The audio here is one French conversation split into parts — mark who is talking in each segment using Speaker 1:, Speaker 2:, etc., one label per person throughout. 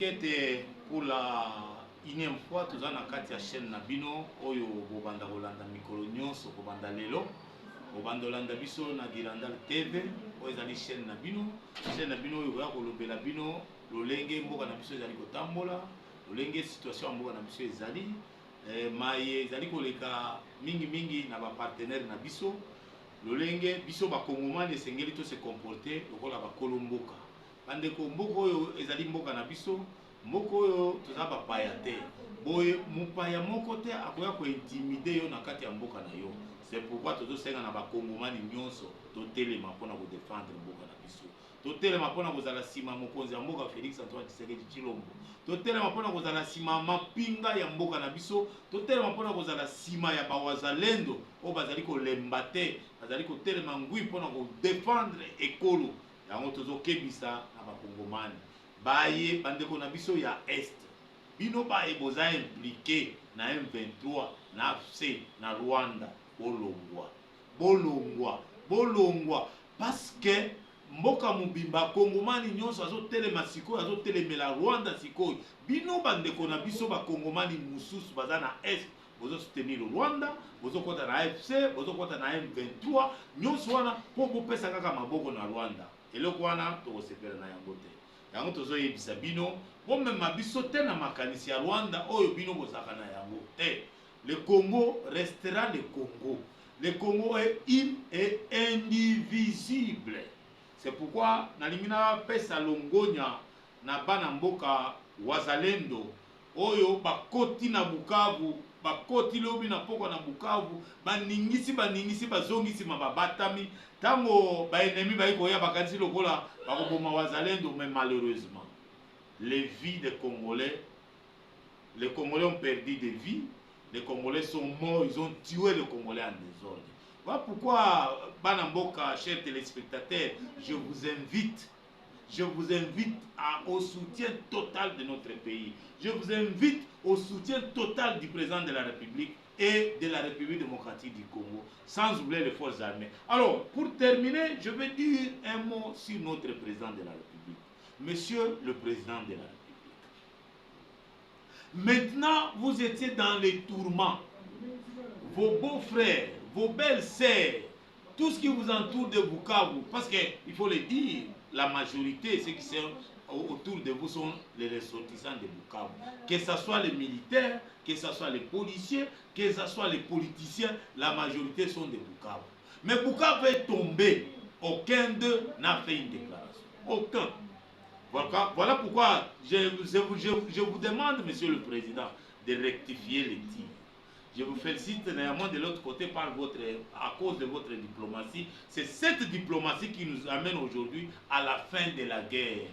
Speaker 1: C'était pour la énième fois tous na kati ya chaîne na bino oyo bobanda kolanda mikolo nyonso kobanda lelo bobanda kolanda biso na Girandal TV oyo ezali chaîne na bino oyo ya kolobela bino lolenge mboka na biso ezali kotambola lolenge situation ya mboka na biso ezali maye ezali koleka mingi na ba partenaire na biso lolenge biso ba kongomani esengeli to se comporter lokola ba kolomboka bandeko mboka oyo ezali mboka na biso mboka oyo toza bapaya te boye mopaya moko te akoya kointimide yo na kati ya mboka na yo. C'est pourquoi tozosenga na bakongomani nyonso totelema mpona kodefendre mboka na biso, totelema mpona kozala nsima mokonzi ya mboka Félix Antoine Tshisekedi Tshilombo, totelema mpona kozala nsima mapinga ya mboka na biso, totelema mpona kozala nsima ya bawazalendo oyo bazali kolemba te, bazali kotelema ngwi mpona kodefendre ekolo yango tozokebisa na bakongomani baye bandeko na biso ya est bino baye boza impliqué na M23 na FC na Rwanda bolongwa parce que mboka mobimba kongomani nyonso azotelema sikoyo azotelemela Rwanda sikoyo bino bandeko na biso bakongomani mususu baza na est bozo soutenir Rwanda bozo kota na FC bozo kota na M23 nyonso wana po bopesa kaka maboko na Rwanda eloko wana tokosepela na yango te yango tozoyebisa bino bomema biso te na makanisi ya Rwanda oyo bino bozaka na yango te. Le Congo restera le Congo. Le Congo est une et indivisible. C'est pourquoi nalimina pesa longonya na bana mboka wazalendo oyo bakoti na Bukavu bakoti lobi na poko na Bukavu baningisi bazongisi mababatami tango ba ennemi ba ikoya bakanisi lokola bakoboma wazalendo. Mais malheureusement les vies des Congolais, les Congolais ont perdu des vies, les Congolais sont morts, ils ont tué les Congolais en désordre. Voilà pourquoi bana mboka, chers téléspectateurs, je vous invite au soutien total de notre pays. Je vous invite au soutien total du président de la République et de la République démocratique du Congo, sans oublier les forces armées. Alors, pour terminer, je vais dire un mot sur notre président de la République. Monsieur le président de la République, maintenant vous étiez dans les tourments. Vos beaux-frères, vos belles-sœurs, tout ce qui vous entoure de Bukavu, parce qu'il faut le dire, la majorité, ceux qui sont autour de vous sont les ressortissants de Bukavu. Que ce soit les militaires, que ce soit les policiers, que ce soit les politiciens, la majorité sont de Bukavu. Mais Bukavu est tombé. Aucun d'eux n'a fait une déclaration. Aucun. Voilà pourquoi je vous demande, Monsieur le Président, de rectifier les tirs. Je vous félicite néanmoins de l'autre côté à cause de votre diplomatie. C'est cette diplomatie qui nous amène aujourd'hui à la fin de la guerre.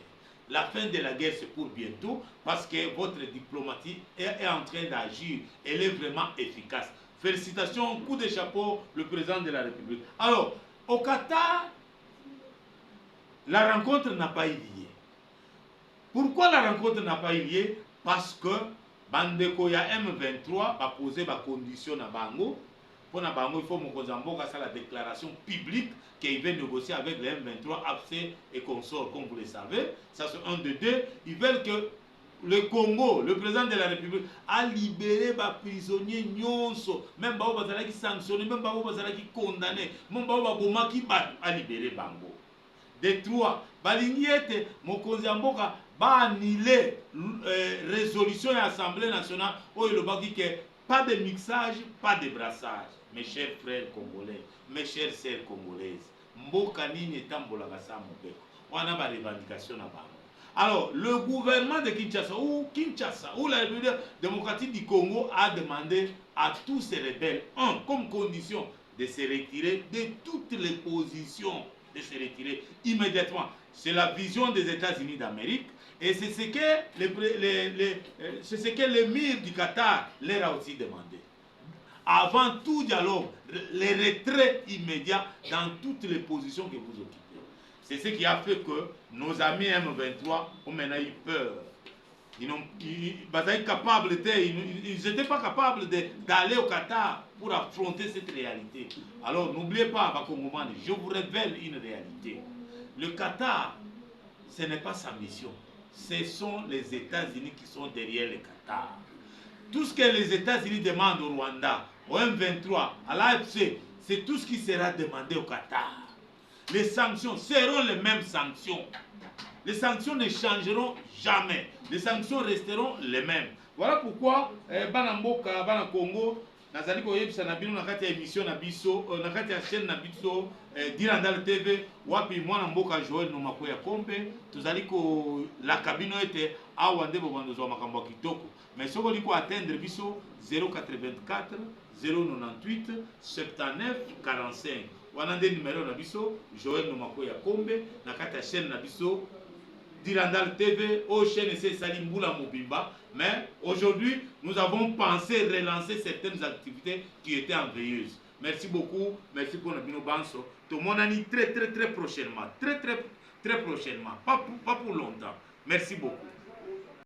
Speaker 1: La fin de la guerre, c'est pour bientôt, parce que votre diplomatie est en train d'agir. Elle est vraiment efficace. Félicitations, coup de chapeau, le président de la République. Alors, au Qatar, la rencontre n'a pas eu lieu. Pourquoi la rencontre n'a pas eu lieu? Parce que bandeko ya M23 va poser des conditions à Bango. Pour na Bango, il faut que la déclaration publique qu'il veut négocier avec les M23, AFC et consorts, comme vous le savez. Ça c'est un de deux. Ils veulent que le Congo, le président de la République, a libéré les prisonniers nyonso, même Bao qui sanctionné, même Bao qui condamné, même Bao qui a libéré Bango. De trois, Balingiete, Mokonzi Mboka, va annuler résolution de l'Assemblée nationale où il dit que pas de mixage, pas de brassage. Mes chers frères congolais, mes chères sœurs congolaises, Mboka nini tambola gasa mobeko. On a des revendications là-bas. Alors, le gouvernement de Kinshasa ou la République démocratique du Congo a demandé à tous ces rebelles, comme condition de se retirer de toutes les positions, de se retirer immédiatement. C'est la vision des États-Unis d'Amérique et c'est ce que l'émir du Qatar leur a aussi demandé. Avant tout dialogue, les retraits immédiats dans toutes les positions que vous occupez. C'est ce qui a fait que nos amis M23 ont maintenant eu peur. Ils n'étaient pas capables d'aller au Qatar pour affronter cette réalité. Alors n'oubliez pas, Bakongomane, je vous révèle une réalité. Le Qatar, ce n'est pas sa mission. ce sont les États-Unis qui sont derrière le Qatar. Tout ce que les États-Unis demandent au Rwanda, au M23, à l'AFC, c'est tout ce qui sera demandé au Qatar. Les sanctions seront les mêmes sanctions. Les sanctions ne changeront jamais. Les sanctions resteront les mêmes. Voilà pourquoi bana mboka bana Congo nazali koyebisa na bino na kati ya émission na biso na kati ya chaîne na biso Dirandal TV wapi mwana mboka Joël Nomakoya Kombe tozali ko la kabino ete awa nde bobandozo makambo ya kitoko mais soko liko atteindre biso 084 098 79 45 wana nde numéro na biso Joël Nomakoya Kombe na kati ya chaîne na biso Dirandal TV, au chaîne c'est Salimboula Mobimba. Mais aujourd'hui, nous avons pensé relancer certaines activités qui étaient en veilleuse. Merci beaucoup. Merci pour Nabino Banso. Tout le monde a dit très prochainement. Très prochainement. Pas pour longtemps. Merci beaucoup.